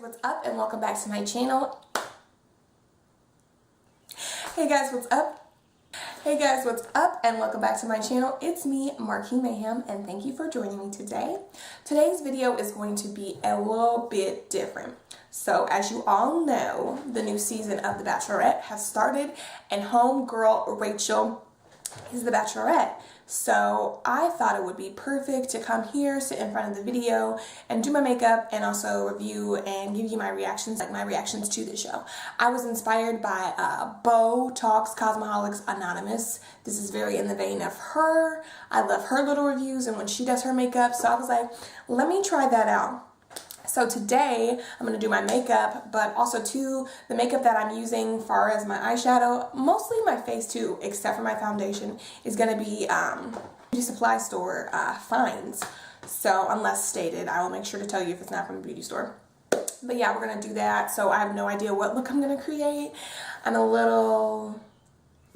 what's up and welcome back to my channel. Hey guys, what's up? Hey guys, what's up and welcome back to my channel. It's me, Marquis Mayhem, and thank you for joining me today. Today's video is going to be a little bit different. So as you all know, the new season of The Bachelorette has started and homegirl Rachel is the Bachelorette. So I thought it would be perfect to come here, sit in front of the video, and do my makeup and also review and give you my reactions, like my reactions to the show. I was inspired by Bo Talks Cosmeholics Anonymous. This is very in the vein of her. I love her little reviews and when she does her makeup. So I was like, let me try that out. So today I'm going to do my makeup, but also too the makeup that I'm using far as my eyeshadow, mostly my face too, except for my foundation, is going to be beauty supply store finds. So unless stated, I will make sure to tell you if it's not from a beauty store. But yeah, we're going to do that. So I have no idea what look I'm going to create. I'm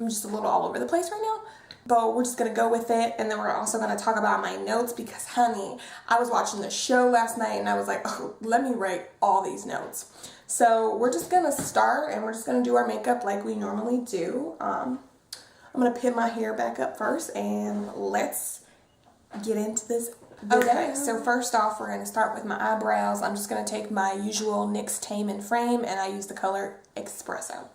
just a little all over the place right now. But we're just going to go with it, and then we're also going to talk about my notes because, honey, I was watching the show last night, and I was like, oh, let me write all these notes. So we're just going to start, and we're just going to do our makeup like we normally do. I'm going to pin my hair back up first, and let's get into this video. Okay, so first off, we're going to start with my eyebrows. I'm just going to take my usual NYX Tame and Frame, and I use the color Espresso.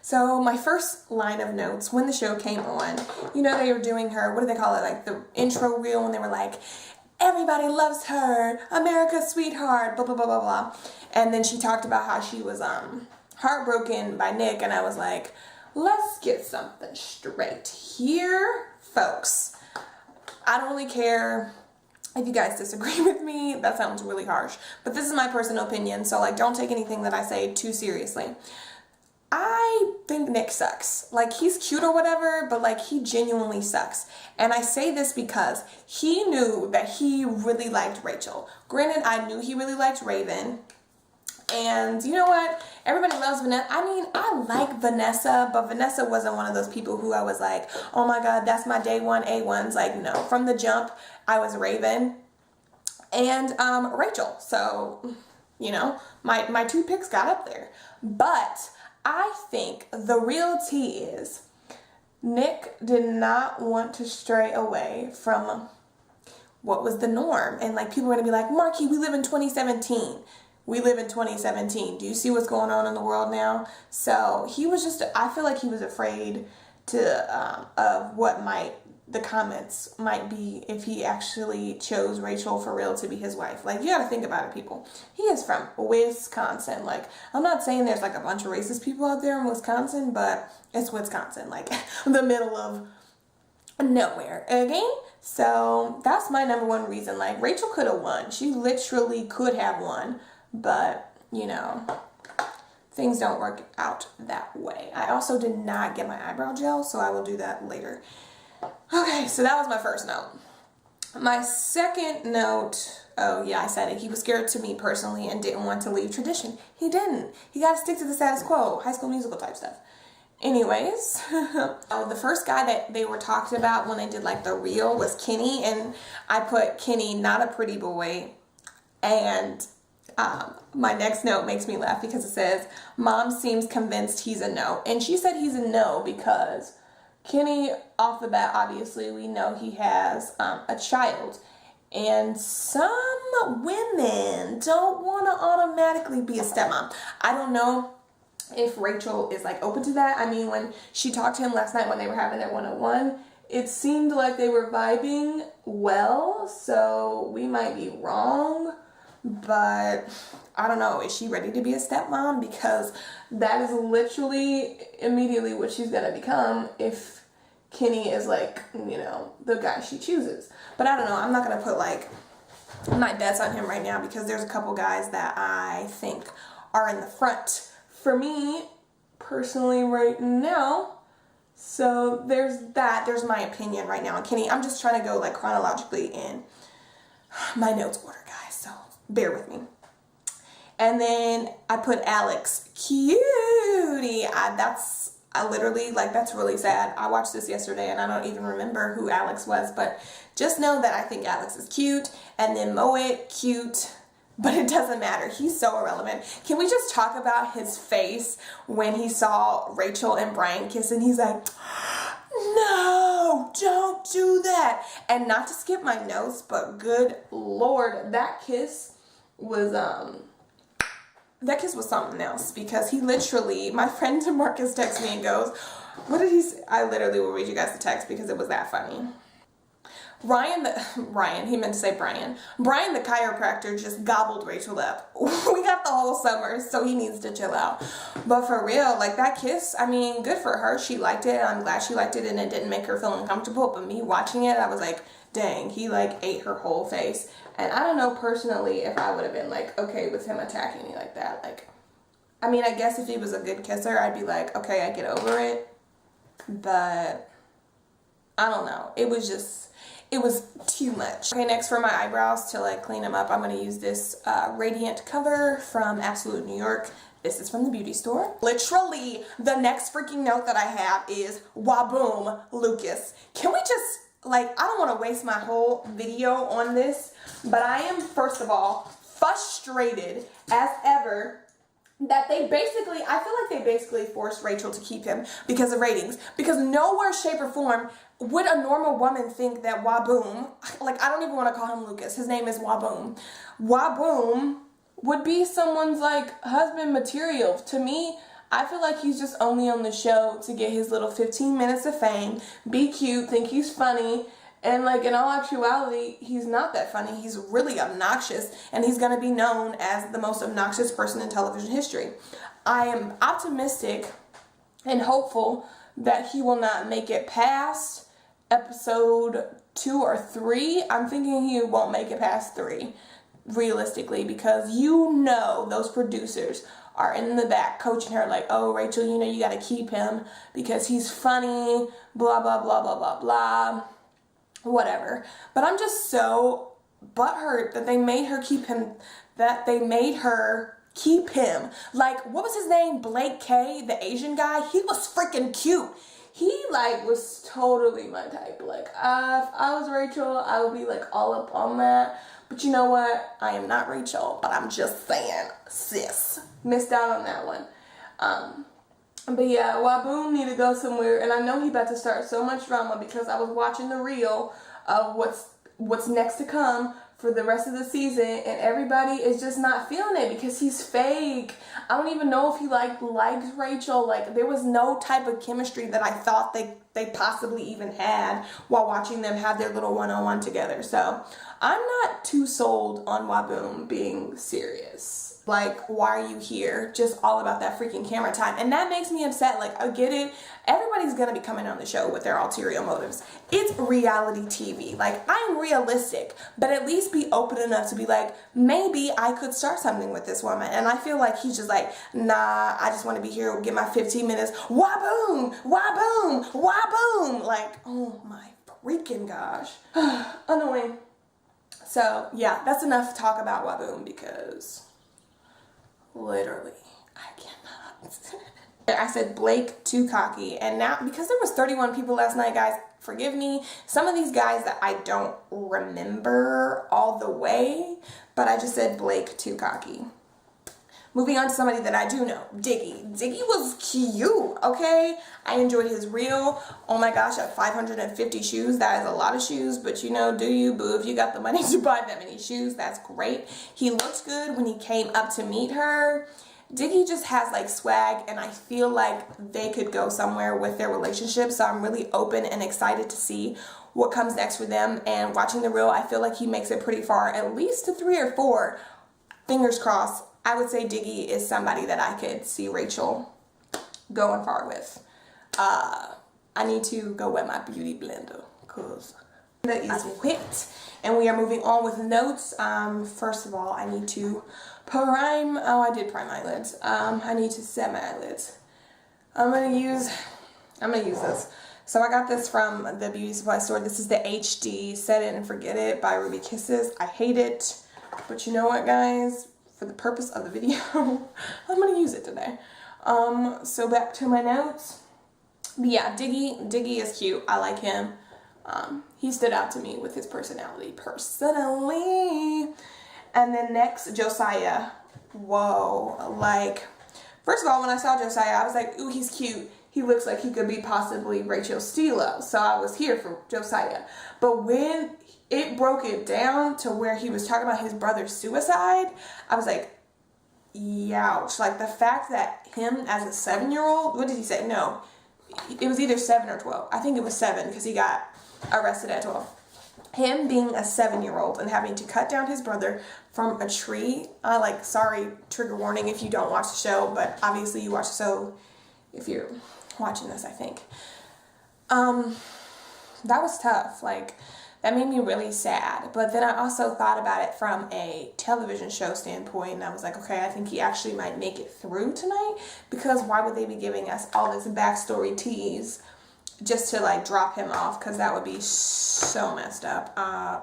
So my first line of notes when the show came on, you know, they were doing her, what do they call it, like the intro reel, and they were like, everybody loves her, America's sweetheart, blah, blah, blah, blah, blah. And then she talked about how she was heartbroken by Nick, and I was like, let's get something straight here, folks. I don't really care if you guys disagree with me. That sounds really harsh, but this is my personal opinion, so like don't take anything that I say too seriously. I think Nick sucks. Like, he's cute or whatever, but like he genuinely sucks. And I say this because he knew that he really liked Rachel. Granted, I knew he really liked Raven. And you know what? Everybody loves Vanessa. I mean, I like Vanessa, but Vanessa wasn't one of those people who I was like, oh my God, that's my day one A1s. Like, no. From the jump, I was Raven and Rachel. So, you know, my two picks got up there. But I think the real tea is Nick did not want to stray away from what was the norm. And like people are going to be like, Marquis, we live in 2017. We live in 2017. Do you see what's going on in the world now? So he was just, I feel like he was afraid of what the comments might be if he actually chose Rachel for real to be his wife. Like, you gotta think about it, people. He is from Wisconsin. Like, I'm not saying there's like a bunch of racist people out there in Wisconsin, but it's Wisconsin, like the middle of nowhere, okay? So that's my number one reason. Like, Rachel could have won. She literally could have won, but you know, things don't work out that way. I also did not get my eyebrow gel, so I will do that later. Okay, so that was my first note. My second note, oh yeah, I said it. He was scared to me personally and didn't want to leave tradition. He didn't. He got to stick to the status quo, High School Musical type stuff. Anyways, the first guy that they were talking about when they did like the reel was Kenny, and I put Kenny, not a pretty boy, and my next note makes me laugh because it says, Mom seems convinced he's a no. And she said he's a no because Kenny, off the bat, obviously, we know he has a child. And some women don't want to automatically be a stepmom. I don't know if Rachel is like open to that. I mean, when she talked to him last night when they were having their one-on-one, it seemed like they were vibing well. So we might be wrong. But I don't know, is she ready to be a stepmom? Because that is literally immediately what she's going to become if Kenny is like, you know, the guy she chooses. But I don't know, I'm not going to put like my bets on him right now because there's a couple guys that I think are in the front for me personally right now. So there's that. There's my opinion right now on Kenny. I'm just trying to go like chronologically in my notes order, guys. So bear with me. And then I put Alex, cutie. I literally, like, that's really sad. I watched this yesterday and I don't even remember who Alex was, but just know that I think Alex is cute. And then Moet, cute. but it doesn't matter. He's so irrelevant. Can we just talk about his face when he saw Rachel and Brian kissing? He's like, no, don't do that. And not to skip my notes, but good Lord, that kiss was something else, because he literally, my friend Marcus texts me and goes, what did he say? I literally will read you guys the text because it was that funny. He meant to say Brian. Brian the chiropractor just gobbled Rachel up. We got the whole summer, so he needs to chill out. But for real, like that kiss, I mean, good for her. She liked it. I'm glad she liked it, and it didn't make her feel uncomfortable. But me watching it, I was like, dang, he like ate her whole face. And I don't know personally if I would have been like okay with him attacking me like that. Like, I mean, I guess if he was a good kisser, I'd be like, okay, I get over it. But I don't know. It was too much. Okay, next for my eyebrows to like clean them up, I'm going to use this Radiant Cover from Absolute New York. This is from the beauty store. Literally, the next freaking note that I have is Waboom Lucas. Can we just, like, I don't want to waste my whole video on this, but I am, first of all, frustrated as ever that I feel like they basically forced Rachel to keep him because of ratings. Because nowhere, shape, or form would a normal woman think that Waboom, like I don't even want to call him Lucas, his name is Waboom. Waboom would be someone's like husband material. To me, I feel like he's just only on the show to get his little 15 minutes of fame, be cute, think he's funny. And like in all actuality, he's not that funny. He's really obnoxious, and he's going to be known as the most obnoxious person in television history. I am optimistic and hopeful that he will not make it past episode 2 or 3. I'm thinking he won't make it past 3, realistically, because those producers are in the back coaching her like, oh, Rachel, you got to keep him because he's funny, blah, blah, blah, blah, blah, blah. Whatever. But I'm just so butthurt that they made her keep him. Like, what was his name? Blake K, the Asian guy. He was freaking cute. He like was totally my type. Like, if I was Rachel, I would be like all up on that. But you know what? I am not Rachel, but I'm just saying, sis, missed out on that one. But yeah, Waboom need to go somewhere, and I know he about to start so much drama because I was watching the reel of what's next to come for the rest of the season, and everybody is just not feeling it because he's fake. I don't even know if he likes Rachel. Like, there was no type of chemistry that I thought they possibly even had while watching them have their little one-on-one together. So I'm not too sold on Waboom being serious. Like, why are you here? Just all about that freaking camera time. And that makes me upset. Like, I get it. Everybody's going to be coming on the show with their ulterior motives. It's reality TV. Like, I'm realistic, but at least be open enough to be like, maybe I could start something with this woman. And I feel like he's just like, nah, I just want to be here, get my 15 minutes. Waboom, waboom, waboom. Like, oh my freaking gosh. Annoying. So, yeah, that's enough talk about Waboom because literally, I cannot. I said Blake too cocky, and now because there was 31 people last night, guys, forgive me. Some of these guys that I don't remember all the way, but I just said Blake too cocky. Moving on to somebody that I do know, Diggy. Diggy was cute, okay? I enjoyed his reel. Oh my gosh, at 550 shoes, that is a lot of shoes, but do you, boo? If you got the money to buy that many shoes, that's great. He looked good when he came up to meet her. Diggy just has like swag, and I feel like they could go somewhere with their relationship, so I'm really open and excited to see what comes next for them. And watching the reel, I feel like he makes it pretty far, at least to 3 or 4. Fingers crossed. I would say Diggy is somebody that I could see Rachel going far with. I need to go wet my beauty blender because that is whipped. And we are moving on with notes. First of all, I need to prime. Oh, I did prime eyelids. I need to set my eyelids. I'm gonna use this. So I got this from the beauty supply store. This is the HD Set It and Forget It by Ruby Kisses. I hate it, but you know what, guys? For the purpose of the video, I'm gonna use it today. So back to my notes. But yeah, Diggy is cute. I like him. He stood out to me with his personality personally. And then next, Josiah. Whoa. Like, first of all, when I saw Josiah, I was like, ooh, he's cute. He looks like he could be possibly Rachel Steele. So I was here for Josiah. But when it broke it down to where he was talking about his brother's suicide, I was like, youch. Like, the fact that him as a 7-year-old, what did he say? No, it was either 7 or 12. I think it was 7 because he got arrested at 12. Him being a 7-year-old and having to cut down his brother from a tree. Like, sorry, trigger warning if you don't watch the show, but obviously you watch the show if you're watching this, I think. That was tough. Like, that made me really sad. But then I also thought about it from a television show standpoint, and I was like, okay, I think he actually might make it through tonight, because why would they be giving us all this backstory tease just to, like, drop him off? Because that would be so messed up.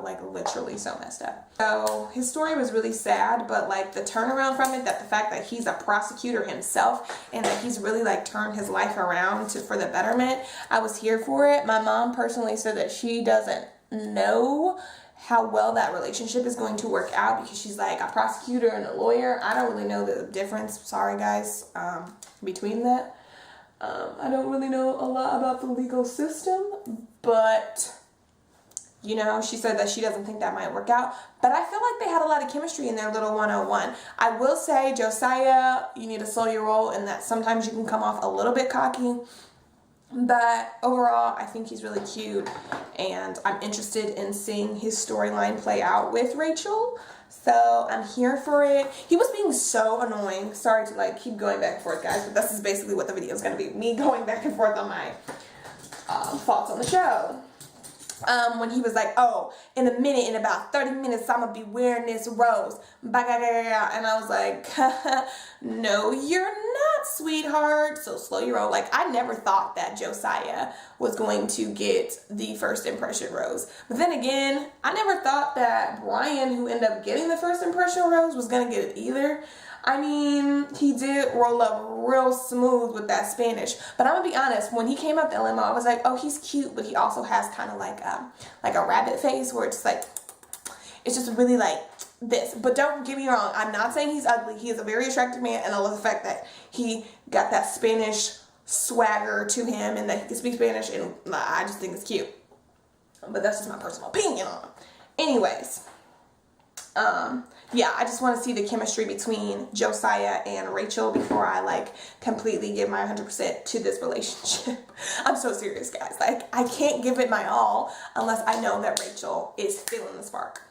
Like, literally so messed up. So his story was really sad, but, like, the turnaround from it, that the fact that he's a prosecutor himself and that he's really, like, turned his life around for the betterment, I was here for it. My mom personally said that she doesn't know how well that relationship is going to work out, because she's like, a prosecutor and a lawyer, I don't really know the difference, sorry guys, between that. I don't really know a lot about the legal system, but, you know, she said that she doesn't think that might work out. But I feel like they had a lot of chemistry in their little 101. I will say, Josiah, you need to slow your roll, and that sometimes you can come off a little bit cocky. But overall, I think he's really cute, and I'm interested in seeing his storyline play out with Rachel. So I'm here for it. He was being so annoying. Sorry to, like, keep going back and forth, guys, but this is basically what the video is going to be. Me going back and forth on my thoughts on the show. When he was like, oh, in a minute, in about 30 minutes, I'm going to be wearing this rose. And I was like, no, you're not, sweetheart. So slow your roll. Like, I never thought that Josiah was going to get the first impression rose. But then again, I never thought that Brian, who ended up getting the first impression rose, was going to get it either. I mean, he did roll up real smooth with that Spanish. But I'm going to be honest, when he came out the limo, I was like, oh, he's cute, but he also has kind of like a rabbit face where it's like, it's just really like this. But don't get me wrong, I'm not saying he's ugly. He is a very attractive man, and I love the fact that he got that Spanish swagger to him and that he can speak Spanish, and I just think it's cute. But that's just my personal opinion on him. Anyways, yeah, I just want to see the chemistry between Josiah and Rachel before I, like, completely give my 100% to this relationship. I'm so serious, guys. Like, I can't give it my all unless I know that Rachel is feeling the spark.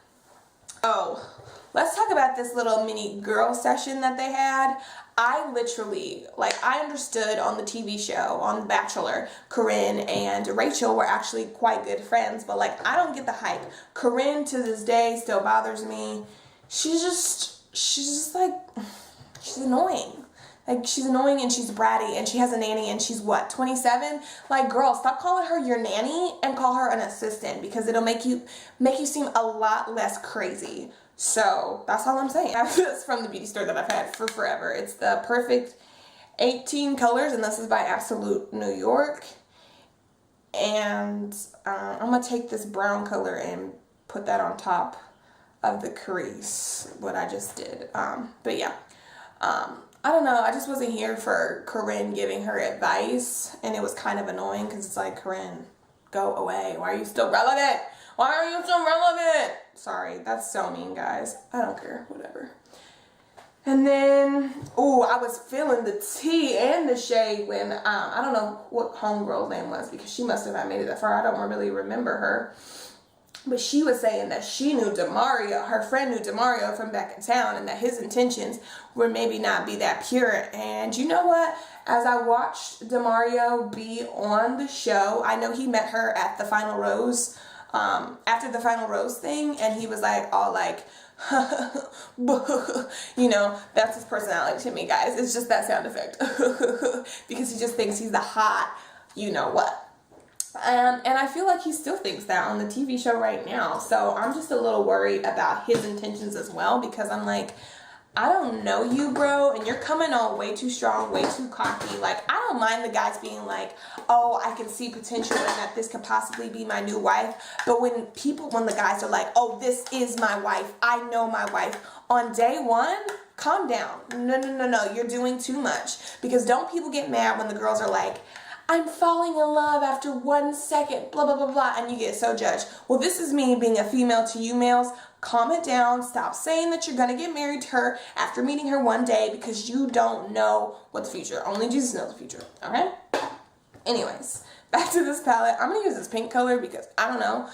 Oh, let's talk about this little mini girl session that they had. I literally, like, I understood on the TV show, on The Bachelor, Corinne and Rachel were actually quite good friends, but, like, I don't get the hype. Corinne, to this day, still bothers me. She's just like, she's annoying. Like, she's annoying and she's bratty, and she has a nanny, and she's what, 27? Like, girl, stop calling her your nanny and call her an assistant, because it'll make you seem a lot less crazy. So that's all I'm saying. I have this from the beauty store that I've had for forever. It's the Perfect 18 colors, and this is by Absolute New York. And I'm gonna take this brown color and put that on top of the crease, what I just did. But yeah, I don't know, I just wasn't here for Corinne giving her advice, and it was kind of annoying, because it's like, Corinne, go away. Why are you still relevant? Why are you still relevant? Sorry, that's so mean, guys. I don't care, whatever. And then, oh, I was feeling the tea and the shade when, I don't know what homegirl's name was, because she must have not made it that far. I don't really remember her. But she was saying that she knew Demario, her friend knew Demario from back in town, and that his intentions would maybe not be that pure. And you know what? As I watched Demario be on the show, I know he met her at the Final Rose, after the Final Rose thing, and he was like, all like, you know, that's his personality to me, guys. It's just that sound effect. Because he just thinks he's the hot, you know what. And I feel like he still thinks that on the TV show right now. So I'm just a little worried about his intentions as well, because I'm like, I don't know you, bro, and you're coming on way too strong, way too cocky. Like, I don't mind the guys being like, oh, I can see potential in that this could possibly be my new wife. But when the guys are like, oh, this is my wife, I know my wife, on day one, calm down. No, you're doing too much. Because don't people get mad when the girls are like, I'm falling in love after 1 second, blah, blah, blah, blah, and you get so judged. Well, this is me being a female to you males. Calm it down. Stop saying that you're going to get married to her after meeting her one day because you don't know what the future. Only Jesus knows the future, okay? Anyways, back to this palette. I'm going to use this pink color because, I don't know,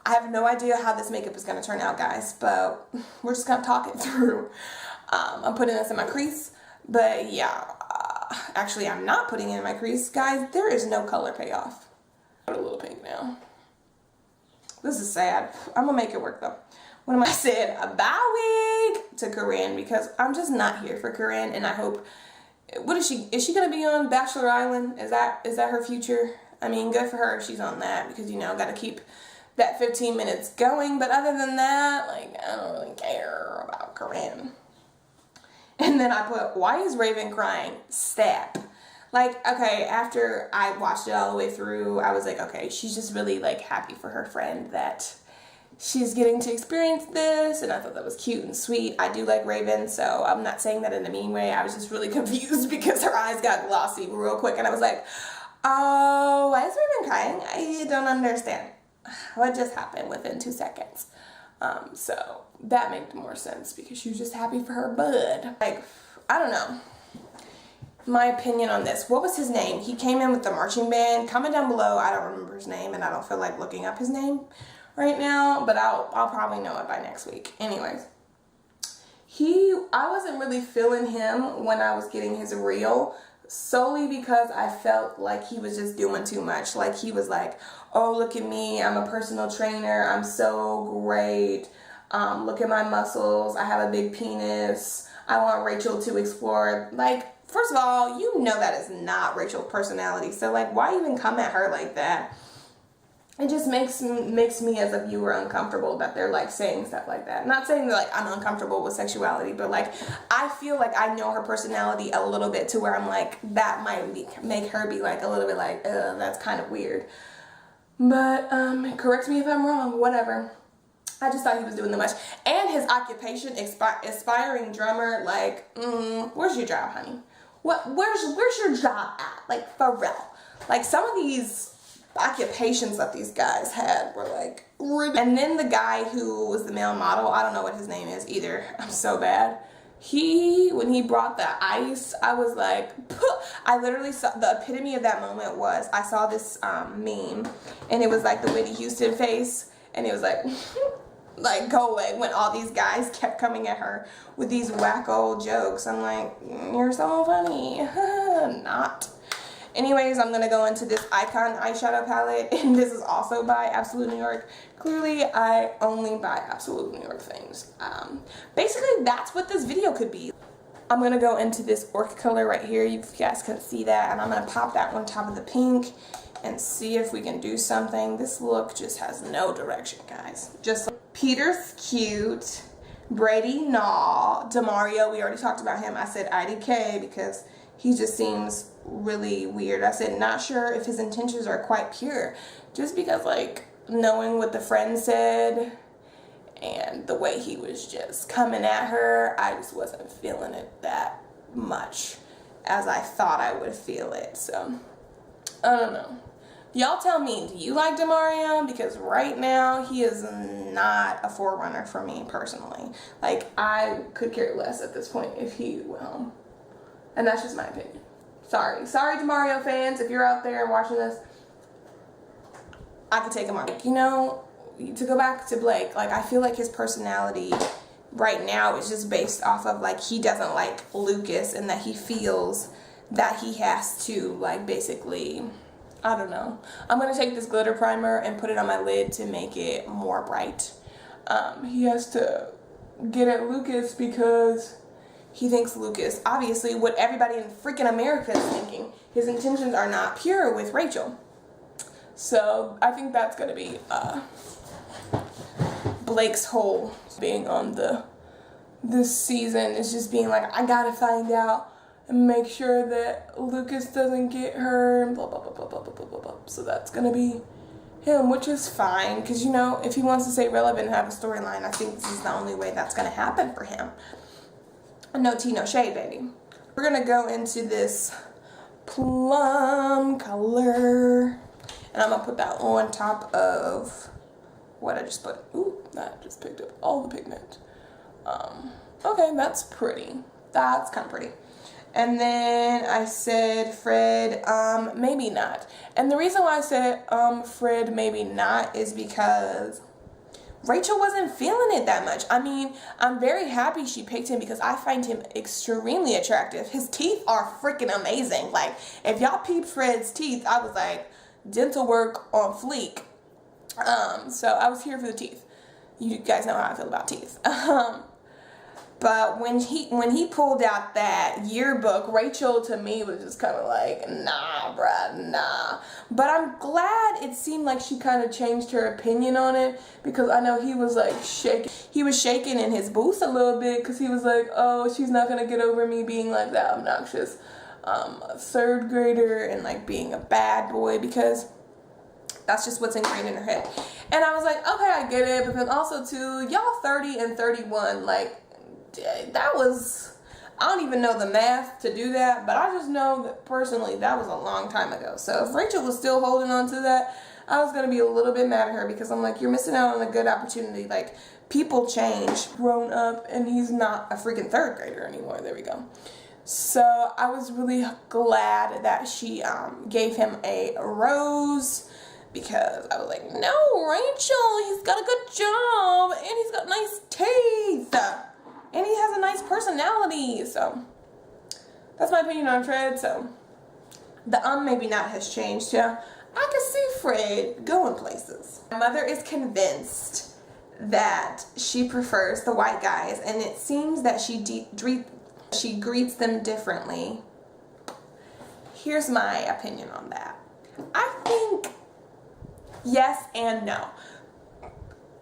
I have no idea how this makeup is going to turn out, guys, but we're just going to talk it through. I'm putting this in my crease, but yeah, actually I'm not putting it in my crease. Guys, there is no color payoff. Put a little pink now. This is sad. I'm going to make it work, though. What am I saying? A bow wig to Corinne because I'm just not here for Corinne, and I hope. What is she? Is she gonna be on Bachelor Island? Is that her future? I mean, good for her if she's on that because you know got to keep that 15 minutes going. But other than that, like I don't really care about Corinne. And then I put, why is Raven crying? Step. Like, okay, after I watched it all the way through, I was like, okay, she's just really like happy for her friend that she's getting to experience this, and I thought that was cute and sweet. I do like Raven, so I'm not saying that in a mean way. I was just really confused because her eyes got glossy real quick, and I was like, oh, why is Raven crying? I don't understand. What just happened within 2 seconds? So that made more sense because she was just happy for her bud. Like, I don't know. My opinion on this. What was his name? He came in with the marching band. Comment down below. I don't remember his name, and I don't feel like looking up his name right now, but I'll probably know it by next week. Anyways, I wasn't really feeling him when I was getting his reel, solely because I felt like he was just doing too much. Like he was like, oh, look at me, I'm a personal trainer, I'm so great, look at my muscles, I have a big penis, I want Rachel to explore. Like, first of all, you know that is not Rachel's personality, so like why even come at her like that? It just makes me as a viewer uncomfortable that they're like saying stuff like that. Not saying that like I'm uncomfortable with sexuality, but like I feel like I know her personality a little bit to where I'm like that might make her be like a little bit like, that's kind of weird. But correct me if I'm wrong, whatever. I just thought he was doing too much. And his occupation, aspiring drummer, like, where's your job, honey? Where's your job at? Like, for real. Like, some of these occupations that these guys had were like, and then the guy who was the male model, I don't know what his name is either. I'm so bad. When he brought the ice, I was like, I literally saw, the epitome of that moment was, I saw this meme, and it was like the Whitney Houston face, and it was like, like, go away, when all these guys kept coming at her with these wacko jokes. I'm like, you're so funny. Not. Anyways, I'm going to go into this Icon eyeshadow palette, and this is also by Absolute New York. Clearly, I only buy Absolute New York things. Basically, that's what this video could be. I'm going to go into this orchid color right here. You guys can see that, and I'm going to pop that on top of the pink and see if we can do something. This look just has no direction, guys. Just Peter's cute. Brady, nah. Demario, we already talked about him. I said IDK because he just seems really weird. I said not sure if his intentions are quite pure, just because like knowing what the friend said and the way he was just coming at her, I just wasn't feeling it that much as I thought I would feel it. So I don't know. Y'all tell me, do you like Demario? Because right now he is not a forerunner for me personally. Like, I could care less at this point if he went home. And that's just my opinion. Sorry Demario fans, if you're out there watching this, I could take him on. You know, to go back to Blake, like, I feel like his personality right now is just based off of like he doesn't like Lucas, and that he feels that he has to like basically, I don't know. I'm gonna take this glitter primer and put it on my lid to make it more bright. He has to get at Lucas because he thinks Lucas, obviously what everybody in freaking America is thinking, his intentions are not pure with Rachel. So I think that's gonna be Blake's whole being on the this season is just being like, I gotta find out and make sure that Lucas doesn't get her and blah, blah, blah, blah, blah, blah, blah, blah, blah. So that's gonna be him, which is fine, because, you know, if he wants to stay relevant and have a storyline, I think this is the only way that's gonna happen for him. No tea, no shade, baby. We're gonna go into this plum color, and I'm gonna put that on top of what I just put. Ooh, that just picked up all the pigment. Okay, that's pretty. That's kind of pretty. And then I said, Fred, maybe not. And the reason why I said, Fred, maybe not is because Rachel wasn't feeling it that much. I mean, I'm very happy she picked him because I find him extremely attractive. His teeth are freaking amazing. Like, if y'all peep Fred's teeth, I was like, dental work on fleek. So I was here for the teeth. You guys know how I feel about teeth. But when he pulled out that yearbook, Rachel to me was just kind of like, nah, bruh, nah. But I'm glad it seemed like she kind of changed her opinion on it, because I know he was like shaking. He was shaking in his boots a little bit because he was like, oh, she's not gonna get over me being like that obnoxious third grader and like being a bad boy, because that's just what's ingrained in her head. And I was like, okay, I get it. But then also too, y'all 30 and 31, like, that was, I don't even know the math to do that, but I just know that personally that was a long time ago. So if Rachel was still holding on to that, I was going to be a little bit mad at her, because I'm like, you're missing out on a good opportunity. Like, people change, grown up, and he's not a freaking third grader anymore. There we go. So I was really glad that she gave him a rose, because I was like, no, Rachel, he's got a good job, and he's got nice teeth. And he has a nice personality. So that's my opinion on Fred. So the maybe not has changed. Yeah, I can see Fred going places. My mother is convinced that she prefers the white guys, and it seems that she greets them differently. Here's my opinion on that. I think yes and no.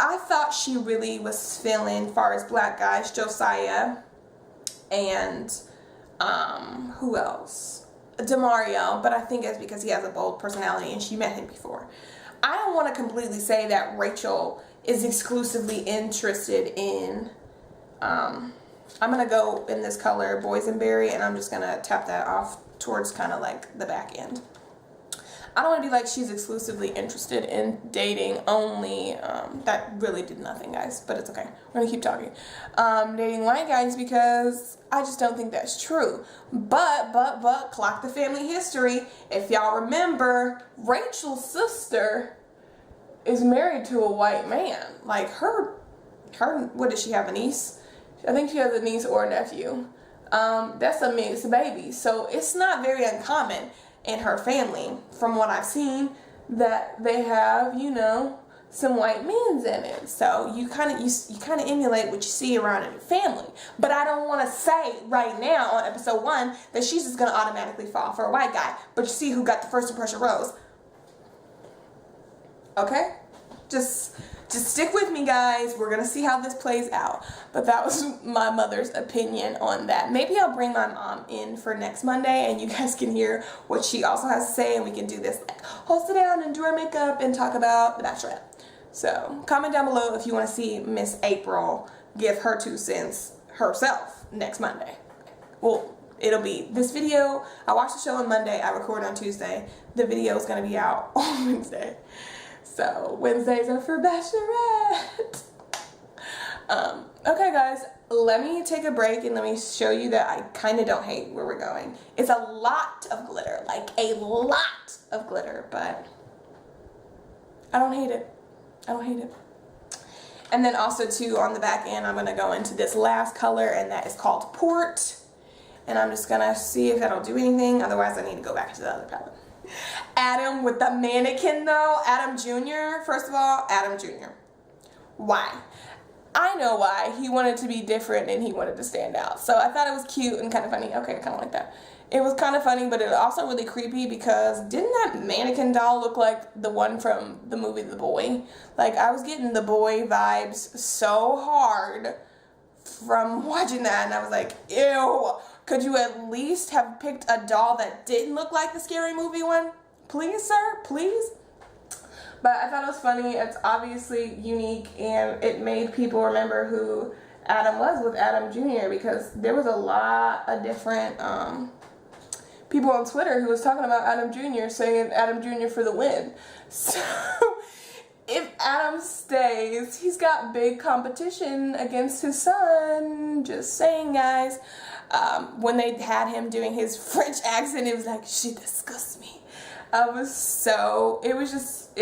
I thought she really was feeling, as far as black guys, Josiah and who else? DeMario, but I think it's because he has a bold personality and she met him before. I don't want to completely say that Rachel is exclusively interested in, I'm going to go in this color, Boysenberry, and I'm just going to tap that off towards kind of like the back end. I don't want to be like she's exclusively interested in dating only, that really did nothing, guys, but it's okay. We're going to keep talking. Dating white guys, because I just don't think that's true. But, clock the family history. If y'all remember, Rachel's sister is married to a white man. Like, her, what does she have, a niece? I think she has a niece or a nephew. That's a mixed baby. So it's not very uncommon in her family, from what I've seen, that they have, you know, some white men's in it. So you kind of emulate what you see around in your family. But I don't want to say right now on episode 1 that she's just gonna automatically fall for a white guy. But you see who got the first impression rose. Okay? Just stick with me, guys. We're gonna see how this plays out. But that was my mother's opinion on that. Maybe I'll bring my mom in for next Monday and you guys can hear what she also has to say, and we can do this like whole sit down and do our makeup and talk about The Bachelorette. So comment down below if you want to see Miss April give her 2 cents herself next Monday. Well, it'll be this video. I watched the show on Monday. I record on Tuesday. The video is gonna be out on Wednesday. So Wednesdays are for Bachelorette. Okay, guys, let me take a break and let me show you that I kind of don't hate where we're going. It's a lot of glitter, like a lot of glitter, but I don't hate it. I don't hate it. And then also too, on the back end, I'm gonna go into this last color, and that is called Port. And I'm just gonna see if that'll do anything. Otherwise, I need to go back to the other palette. Adam with the mannequin though, Adam Jr. First of all, Adam Jr. Why? I know why. He wanted to be different and he wanted to stand out. So I thought it was cute and kind of funny. Okay, I kind of like that. It was kind of funny, but it was also really creepy because didn't that mannequin doll look like the one from the movie The Boy? Like, I was getting The Boy vibes so hard from watching that, and I was like, ew. Could you at least have picked a doll that didn't look like the Scary Movie one? Please, sir, please. But I thought it was funny. It's obviously unique, and it made people remember who Adam was with Adam Jr. because there was a lot of different people on Twitter who was talking about Adam Jr. saying Adam Jr. for the win. So if Adam stays, he's got big competition against his son. Just saying, guys. When they had him doing his French accent, it was like, she disgusts me. It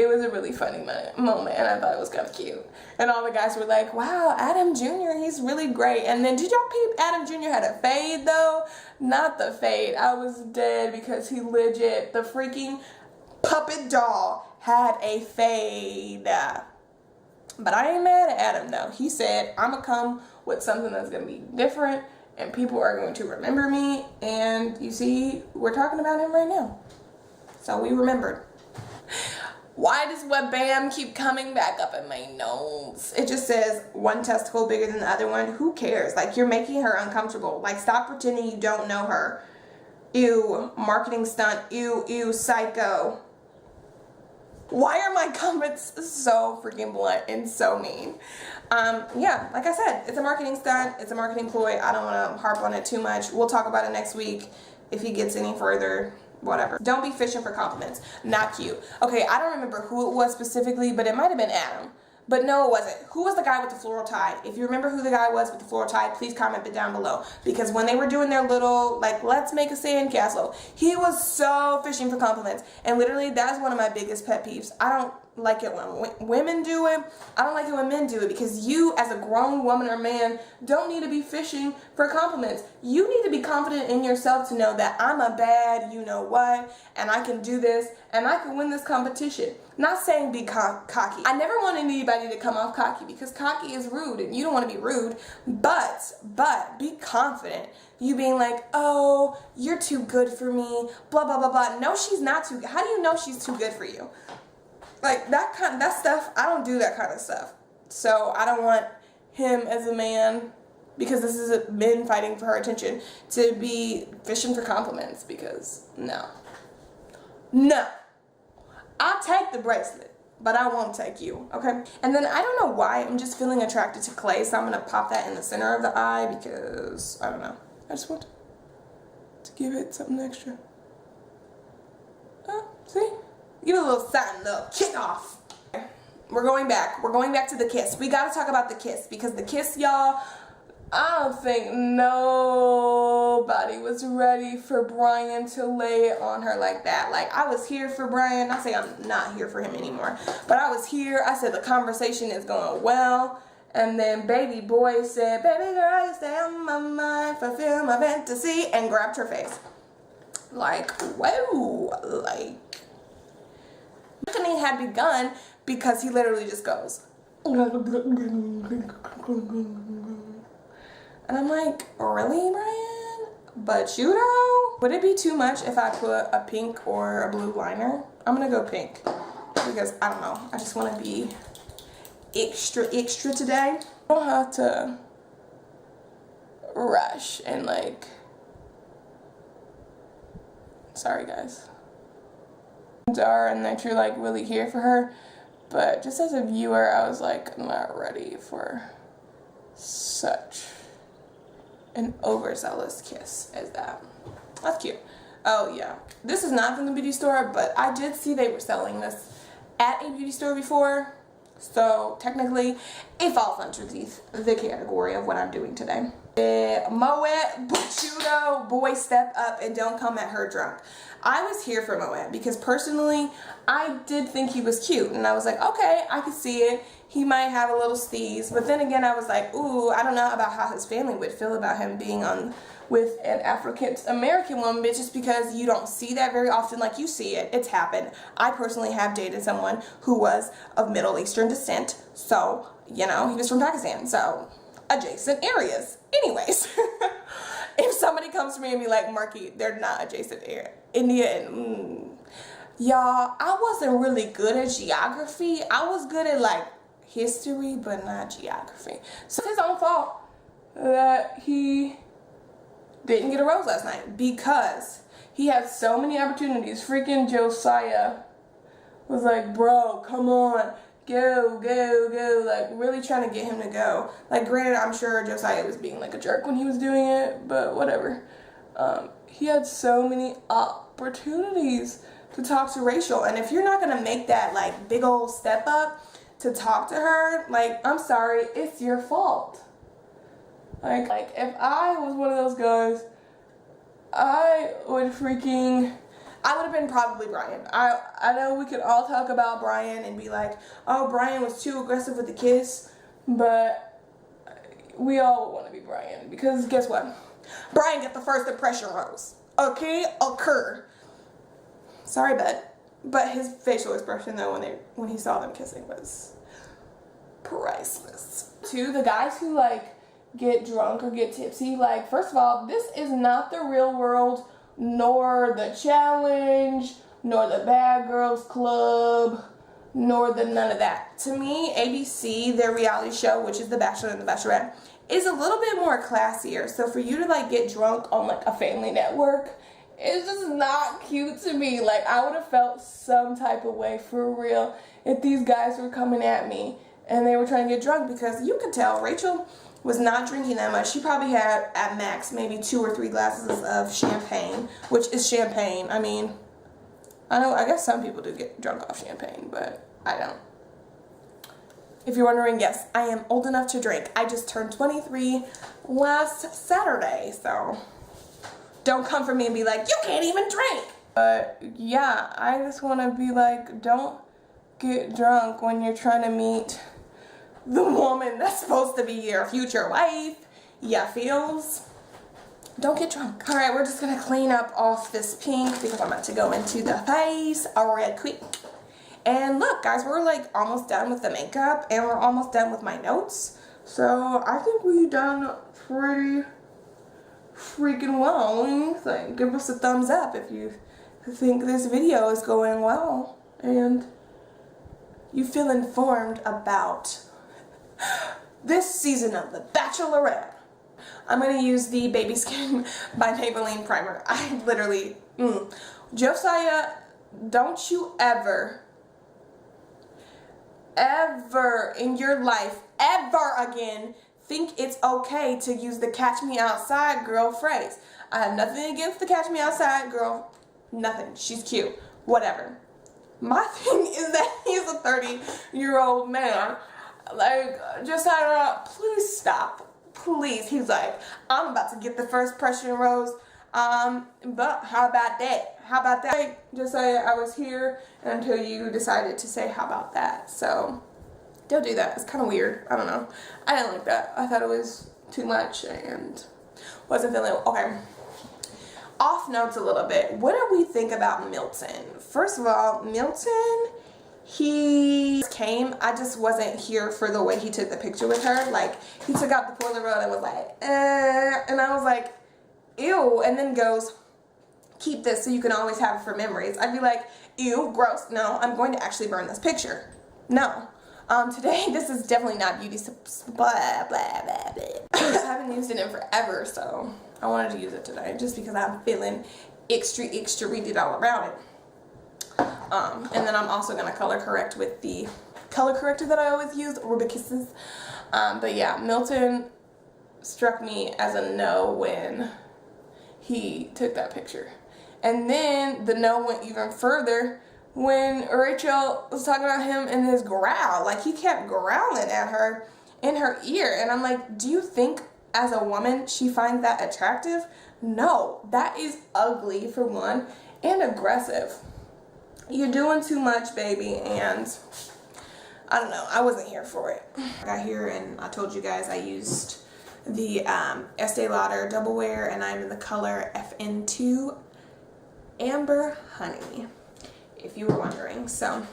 was a really funny moment, and I thought it was kind of cute. And all the guys were like, wow, Adam Jr., he's really great. And then, did y'all peep Adam Jr. had a fade, though? Not the fade. I was dead because he legit, the freaking puppet doll had a fade. But I ain't mad at Adam, though. He said, I'm going to come with something that's going to be different, and people are going to remember me. And you see, we're talking about him right now. So we remembered. Why does Web Bam keep coming back up in my nose? It just says one testicle bigger than the other one. Who cares? Like, you're making her uncomfortable. Like, stop pretending you don't know her. Ew, marketing stunt. Ew, ew, psycho. Why are my comments so freaking blunt and so mean? Yeah, like I said, it's a marketing stunt. It's a marketing ploy. I don't want to harp on it too much. We'll talk about it next week if he gets any further. Whatever. Don't be fishing for compliments. Not cute. Okay, I don't remember who it was specifically, but it might have been Adam. But no, it wasn't. Who was the guy with the floral tie? If you remember who the guy was with the floral tie, please comment it down below. Because when they were doing their little, like, let's make a sandcastle, he was so fishing for compliments. And literally, that's one of my biggest pet peeves. I don't like it when women do it. I don't like it when men do it, because you, as a grown woman or man, don't need to be fishing for compliments. You need to be confident in yourself to know that I'm a bad you-know-what, and I can do this, and I can win this competition. Not saying be cocky. I never want anybody to come off cocky, because cocky is rude, and you don't want to be rude, but be confident. You being like, oh, you're too good for me, blah, blah, blah, blah. No, she's not too good. How do you know she's too good for you? Like, that stuff, I don't do that kind of stuff. So I don't want him as a man, because this is men fighting for her attention, to be fishing for compliments, because no. I'll take the bracelet, but I won't take you, okay? And then I don't know why, I'm just feeling attracted to clay, so I'm going to pop that in the center of the eye, because, I don't know. I just want to give it something extra. Oh, see? Give it a little something, a little kick off. We're going back. We're going back to the kiss. We got to talk about the kiss, because the kiss, y'all, I don't think nobody was ready for Brian to lay it on her like that. Like, I was here for Brian. I say I'm not here for him anymore, but I was here. I said the conversation is going well. And then baby boy said, baby girl, you stay on my mind, fulfill my fantasy, and grabbed her face. Like, whoa, like, had begun, because he literally just goes, and I'm like, really, Brian? But you know, would it be too much if I put a pink or a blue liner? I'm gonna go pink, because I don't know, I just want to be extra today. I don't have to rush and like, sorry guys, and that you're like really here for her, but just as a viewer, I was like, I'm not ready for such an overzealous kiss as that. That's cute. Oh yeah, this is not from the beauty store, but I did see they were selling this at a beauty store before, so technically it falls under the category of what I'm doing today. Moet Buchudo, boy, step up and don't come at her drunk. I was here for Moet because personally I did think he was cute, and I was like, okay, I can see it. He might have a little steez, but then again I was like, ooh, I don't know about how his family would feel about him being on with an African American woman, but just because you don't see that very often, like you see it, it's happened. I personally have dated someone who was of Middle Eastern descent, so, you know, he was from Pakistan, so adjacent areas. Anyways, if somebody comes to me and be like, Marky, they're not adjacent area, India and y'all, I wasn't really good at geography. I was good at like history, but not geography. So it's his own fault. that he didn't get a rose last night because he had so many opportunities. Freaking Josiah was like, bro, come on, go, go, go, like really trying to get him to go. Like, granted, I'm sure Josiah was being like a jerk when he was doing it, but whatever. He had so many opportunities to talk to Rachel, and if you're not gonna make that like big old step up to talk to her, like, I'm sorry, it's your fault. Like if I was one of those guys, I would have been probably Brian. I know we could all talk about Brian and be like, oh, Brian was too aggressive with the kiss, but we all want to be Brian, because guess what? Brian got the first impression rose. Okay? Occur. Sorry, but his facial expression though when he saw them kissing was priceless. To the guys who like get drunk or get tipsy, like, first of all, this is not the real world, nor the challenge, nor the Bad Girls Club, nor the none of that. To me, ABC, their reality show, which is The Bachelor and The Bachelorette, is a little bit more classier. So for you to like get drunk on like a family network, it's just not cute to me. Like, I would have felt some type of way for real if these guys were coming at me and they were trying to get drunk, because you could tell Rachel was not drinking that much. She probably had at max maybe 2 or 3 glasses of champagne, which is champagne. I mean, I guess some people do get drunk off champagne, but I don't. If you're wondering, yes, I am old enough to drink. I just turned 23 last Saturday, so don't come for me and be like, you can't even drink. But yeah, I just want to be like, don't get drunk when you're trying to meet the woman that's supposed to be your future wife. Yeah, feels. Don't get drunk. All right, we're just gonna clean up off this pink because I'm about to go into the face real quick. And look, guys, we're like almost done with the makeup and we're almost done with my notes. So I think we've done pretty freaking well. What do you think? Give us a thumbs up if you think this video is going well and you feel informed about this season of The Bachelorette. I'm going to use the Baby Skin by Maybelline primer. I literally, Josiah, don't you ever in your life, ever again, think it's okay to use the Catch Me Outside girl phrase. I have nothing against the Catch Me Outside girl. Nothing. She's cute. Whatever. My thing is that he's a 30-year-old man. Like, Josiah, please stop. Please. He's like, I'm about to get the first impression rose. But how about that? How about that? Hey, Josiah, I was here until you decided to say how about that. So, don't do that. It's kind of weird. I don't know. I didn't like that. I thought it was too much and wasn't feeling it. Okay. Off notes a little bit. What do we think about Milton? First of all, Milton, he came. I just wasn't here for the way he took the picture with her. Like, he took out the Polaroid and was like, and I was like, ew, and then goes, keep this so you can always have it for memories. I'd be like, ew, gross. No, I'm going to actually burn this picture. No. Today, this is definitely not beauty, blah, blah, blah, blah. I haven't used it in forever, so I wanted to use it today just because I'm feeling extra read all around it. And then I'm also going to color correct with the color corrector that I always use, Rubikisses. But yeah, Milton struck me as a no when he took that picture. And then the no went even further when Rachel was talking about him and his growl. Like, he kept growling at her in her ear. And I'm like, do you think as a woman she finds that attractive? No, that is ugly for one, and aggressive. You're doing too much, baby, and I don't know. I wasn't here for it. I got here and I told you guys I used the Estee Lauder Double Wear, and I'm in the color FN2 Amber Honey, if you were wondering. So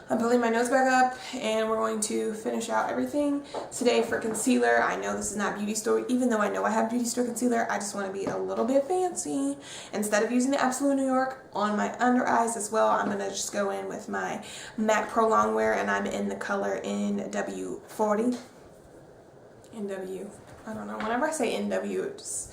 I'm pulling my nose back up and we're going to finish out everything today for concealer. I know this is not beauty store, even though I know I have beauty store concealer. I just want to be a little bit fancy. Instead of using the Absolute New York on my under eyes as well, I'm going to just go in with my MAC Pro Longwear, and I'm in the color NW40. NW, I don't know. Whenever I say NW, it just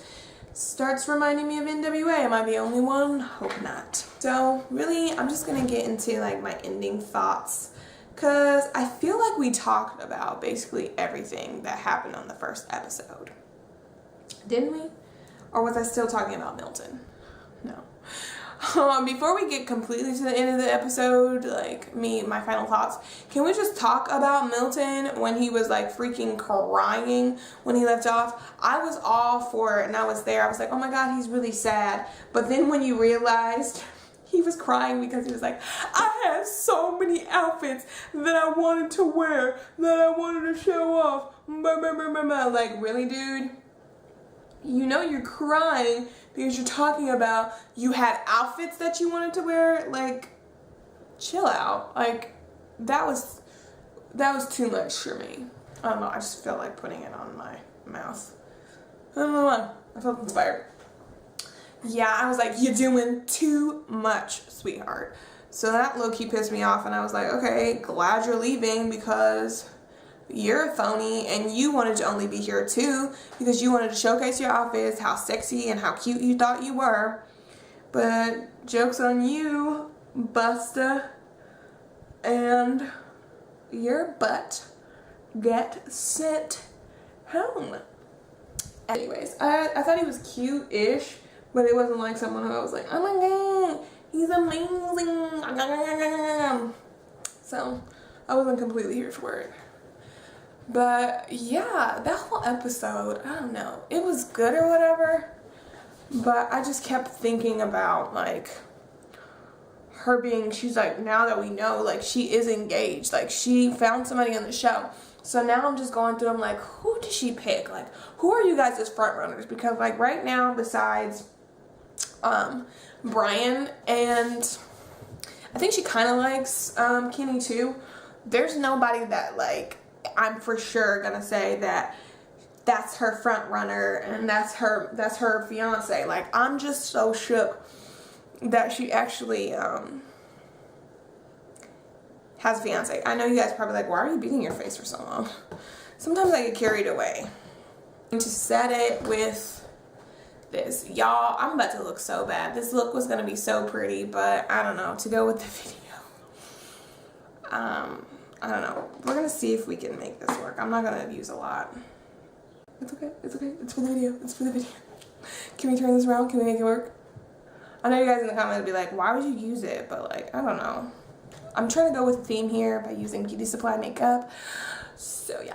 starts reminding me of NWA. Am I the only one? Hope not. So really, I'm just gonna get into like my ending thoughts, because I feel like we talked about basically everything that happened on the first episode. Didn't we? Or was I still talking about Milton? No. Before we get completely to the end of the episode, like my final thoughts, can we just talk about Milton when he was like freaking crying when he left off? I was all for it, and I was there. I was like, oh my God, he's really sad. But then when you realized he was crying because he was like, I had so many outfits that I wanted to wear, that I wanted to show off. Like, really, dude? You know you're crying because you're talking about you had outfits that you wanted to wear. Like, chill out. Like, that was too much for me. I don't know, I just felt like putting it on my mouth. I don't know why. I felt inspired. Yeah, I was like, you're doing too much, sweetheart. So that low-key pissed me off, and I was like, okay, glad you're leaving, because you're a phony, and you wanted to only be here too because you wanted to showcase your outfits, how sexy and how cute you thought you were. But joke's on you, Busta, and your butt get sent home. Anyways, I thought he was cute-ish, but it wasn't like someone who I was like, oh my God, he's amazing. So I wasn't completely here for it. But yeah, that whole episode, I don't know, it was good or whatever, but I just kept thinking about like her being, she's like, now that we know, like, she is engaged, like, she found somebody on the show. So now I'm just going through, I'm like, who did she pick? Like, who are you guys as front runners? Because like right now, besides Brian, and I think she kind of likes Kenny too, there's nobody that like I'm for sure gonna say that that's her front runner and that's her fiance. Like, I'm just so shook that she actually has a fiance. I know you guys are probably like, why are you beating your face for so long? Sometimes I get carried away. To set it with this, y'all, I'm about to look so bad. This look was gonna be so pretty, but I don't know, to go with the video, I don't know. We're gonna see if we can make this work. I'm not gonna use a lot. It's okay. It's okay. It's for the video. It's for the video. Can we turn this around? Can we make it work? I know you guys in the comments will be like, why would you use it? But like, I don't know. I'm trying to go with the theme here by using Beauty Supply makeup. So yeah.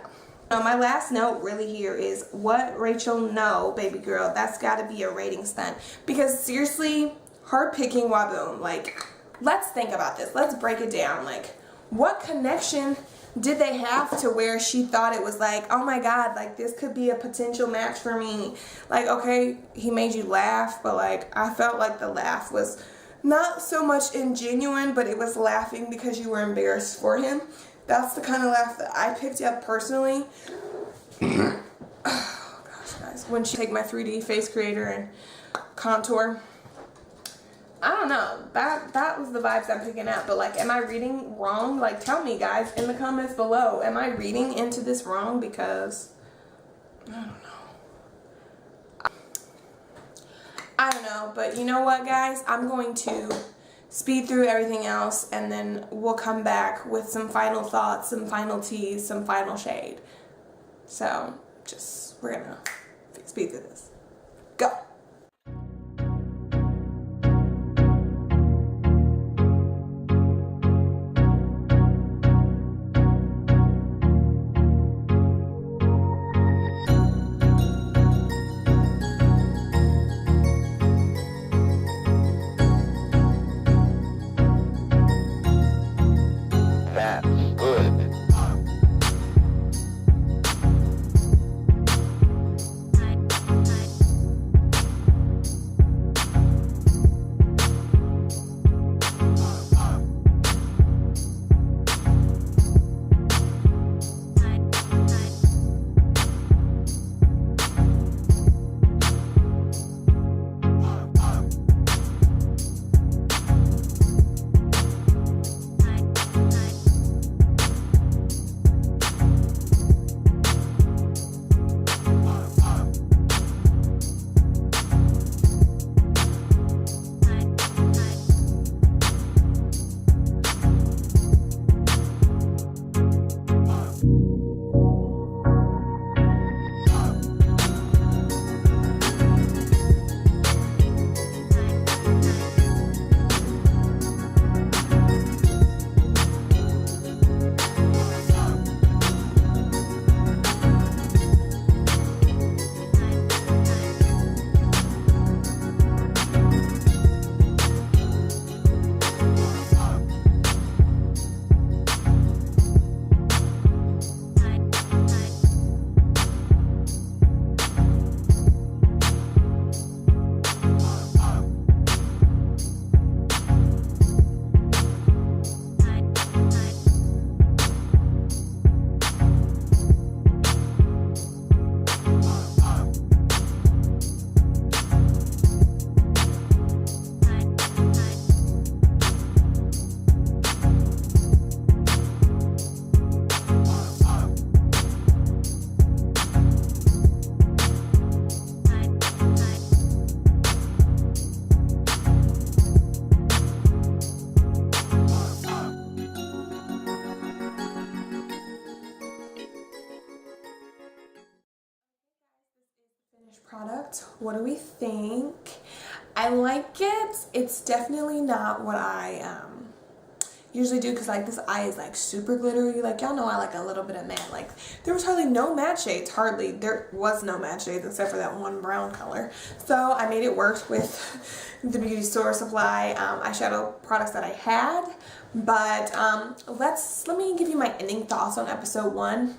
My last note really here is what Rachel know, baby girl. That's gotta be a rating stunt. Because seriously, her picking Waboom, like, let's think about this. Let's break it down. Like, what connection did they have to where she thought it was like, oh my God, like this could be a potential match for me? Like, okay, he made you laugh, but like I felt like the laugh was not so much ingenuine, but it was laughing because you were embarrassed for him. That's the kind of laugh that I picked up personally. Oh gosh, guys, when she take my 3D face creator and contour, I don't know, that was the vibes I'm picking up. But like, am I reading wrong? Like, tell me guys in the comments below, am I reading into this wrong? Because I don't know, but you know what guys, I'm going to speed through everything else and then we'll come back with some final thoughts, some final teas, some final shade. So we're gonna speed through this. Go. what do we think? I like it. It's definitely not what I usually do, because like this eye is like super glittery. Like y'all know I like a little bit of matte. Like there was hardly no matte shades. Hardly. There was no matte shades except for that one brown color. So I made it work with the beauty store supply eyeshadow products that I had. But let me give you my ending thoughts on episode 1.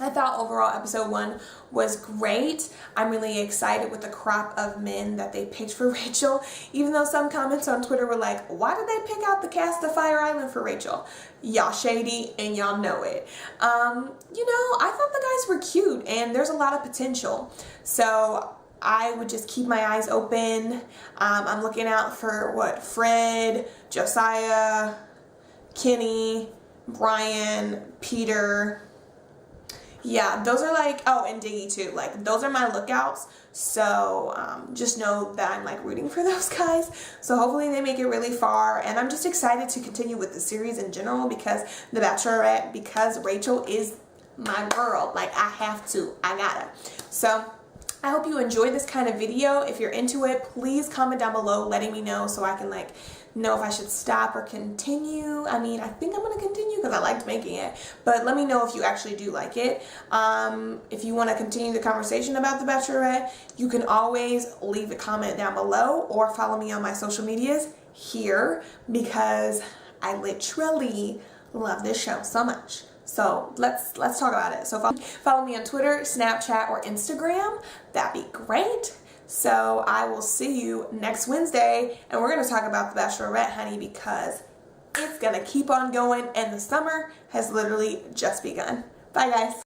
I thought overall episode 1 was great. I'm really excited with the crop of men that they picked for Rachel, even though some comments on Twitter were like, why did they pick out the cast of Fire Island for Rachel? Y'all shady and y'all know it. You know, I thought the guys were cute and there's a lot of potential. So I would just keep my eyes open. I'm looking out for Fred, Josiah, Kenny, Brian, Peter. Yeah, those are like, oh, and Diggy too. Like, those are my lookouts. So, just know that I'm like rooting for those guys. So hopefully they make it really far. And I'm just excited to continue with the series in general because The Bachelorette, because Rachel is my girl. Like, I have to. I gotta. So, I hope you enjoyed this kind of video. If you're into it, please comment down below letting me know so I can like know if I should stop or continue. I mean, I think I'm going to continue because I liked making it. But let me know if you actually do like it. If you want to continue the conversation about The Bachelorette, you can always leave a comment down below or follow me on my social medias here because I literally love this show so much. So let's talk about it. So follow me on Twitter, Snapchat, or Instagram. That'd be great. So I will see you next Wednesday, and we're going to talk about The Bachelorette, honey, because it's going to keep on going, and the summer has literally just begun. Bye, guys.